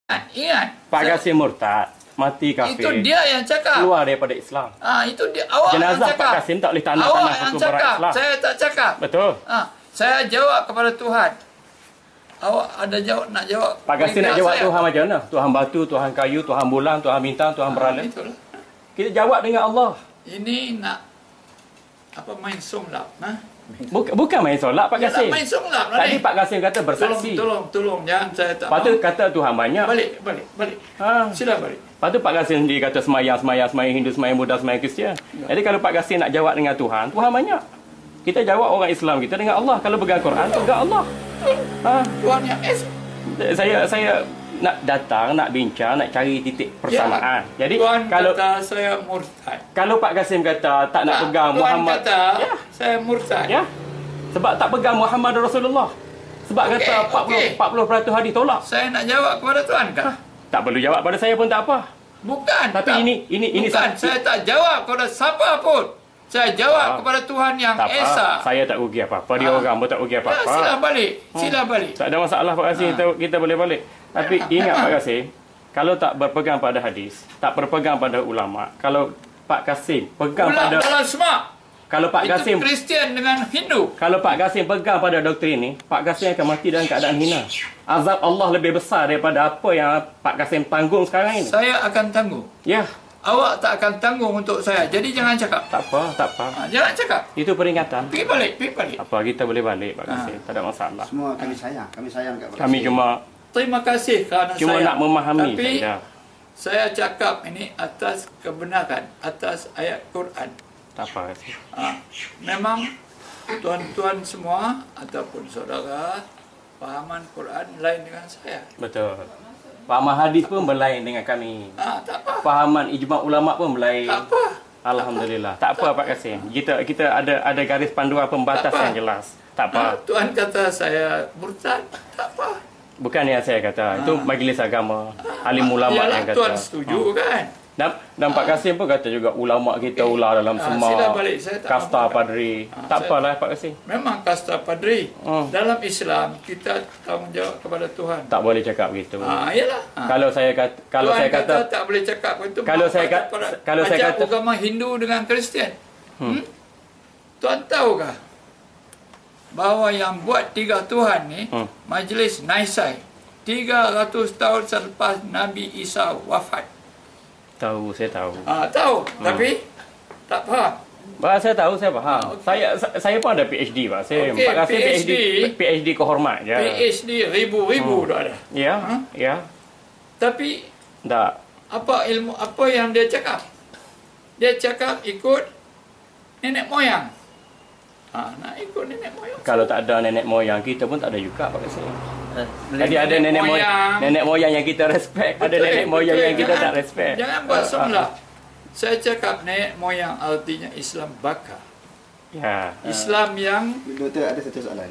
Ingat. Pak Qasim murtad, mati kafir. Itu dia yang cakap. Keluar daripada Islam. Itu dia. Awak Jenazah yang cakap. Pak Qasim tak boleh tanah Awak tanah yang hukum cakap. Islam. Saya tak cakap. Betul. Saya jawab kepada Tuhan. Awak ada jawab nak jawab. Pak Qasim nak jawab saya. Tuhan macam mana? Tuhan batu, Tuhan kayu, Tuhan bulan, Tuhan bintang, Tuhan berhala. Itulah. Kita jawab dengan Allah. Ini nak apa main songlap, Bukan main solat Pak Qasim. Main songlap Tadi Pak Qasim kata bersaksi. Tolong jangan saya tak. Lepas tu kata Tuhan banyak. Balik. Sila balik. Lepas tu Pak Qasim sendiri kata semayang Hindu, semayang Buddha, semayang Kristian. Jadi kalau Pak Qasim nak jawab dengan Tuhan, Tuhan banyak. Kita jawab orang Islam kita dengan Allah. Kalau pegang Quran, pegang Allah. Tuhan yang Saya nak datang, nak bincang, nak cari titik persamaan. Jadi Tuhan kalau kata saya murtad. Kalau Pak Qasim kata tak nak pegang Tuhan Muhammad, kata saya murtad. Ya. Sebab tak pegang Muhammad Rasulullah. Sebab kata 40% hadis tolak. Saya nak jawab kepada Tuhan kah? Tak perlu jawab pada saya pun tak apa. Bukan. Tapi tak. ini bukan. Saya tak jawab kepada siapa pun. Saya jawab kepada Tuhan yang tak Esa. Saya tak rugi apa-apa. Dia orang pun tak rugi apa-apa. Sila balik. Sila balik. Tak ada masalah Pak Qasim. Kita boleh balik. Tapi ingat Pak Qasim, kalau tak berpegang pada hadis, tak berpegang pada ulama, kalau Pak Qasim pegang pada dalam semak. Kalau Pak Qasim Kristian dengan Hindu. Kalau Pak Qasim pegang pada doktrin ini, Pak Qasim akan mati dalam keadaan hina. Azab Allah lebih besar daripada apa yang Pak Qasim tanggung sekarang ini. Saya akan tanggung. Ya. Awak tak akan tanggung untuk saya. Jadi jangan cakap. Tak apa. Jangan cakap. Itu peringatan. Pergi balik. Apa kita boleh balik Pak Qasim, tak ada masalah. Semua kami sayang kat Pak Qasim. Kami cuma kerana saya nak memahami tapi saja. Saya cakap ini atas kebenaran, atas ayat Quran. Tak apa Qasim. Memang tuan-tuan semua ataupun saudara fahaman Quran lain dengan saya. Betul. Fahaman hadis pun berlain dengan kami. Tak apa. Fahaman ijma' ulama pun berlain. Tak apa. Alhamdulillah. Tak apa Pak Qasim. Kita ada garis panduan pembatas yang jelas. Tak apa. Tuan kata saya murtad. Tak apa. Bukan yang saya kata. Itu majlis agama. Alim ulama yang kata. Tuan setuju kan? Dan Pak Qasim pun kata juga ulama kita ular dalam semak. Kasta padri. Tak apalah Pak Qasim. Memang kasta padri. Dalam Islam kita tanggungjawab kepada Tuhan. Tak boleh cakap begitu. Iyalah. Kalau saya kata tak boleh cakap begitu. Kalau saya kata agama Hindu dengan Kristian. Tuan tahukah bahawa yang buat tiga Tuhan ni Majlis Naisai 300 tahun selepas Nabi Isa wafat. Tahu, saya tahu. Tahu, tapi tak faham. Saya tahu, saya faham. Saya pun ada PhD, Pak. Pak Qasim PhD kehormat je. PhD ribu-ribu dah ada. Ya. Tapi tak. Apa ilmu apa yang dia cakap? Dia cakap ikut nenek moyang. Nak ikut nenek moyang. Kalau tak ada nenek moyang, kita pun tak ada juga Pak Qasim. Jadi ada nenek moyang yang kita respect, ada nenek moyang yang kita tak respect. Jangan buat salah. Saya cakap nenek moyang artinya Islam bakar. Ya. Islam yang Doktor ada satu soalan.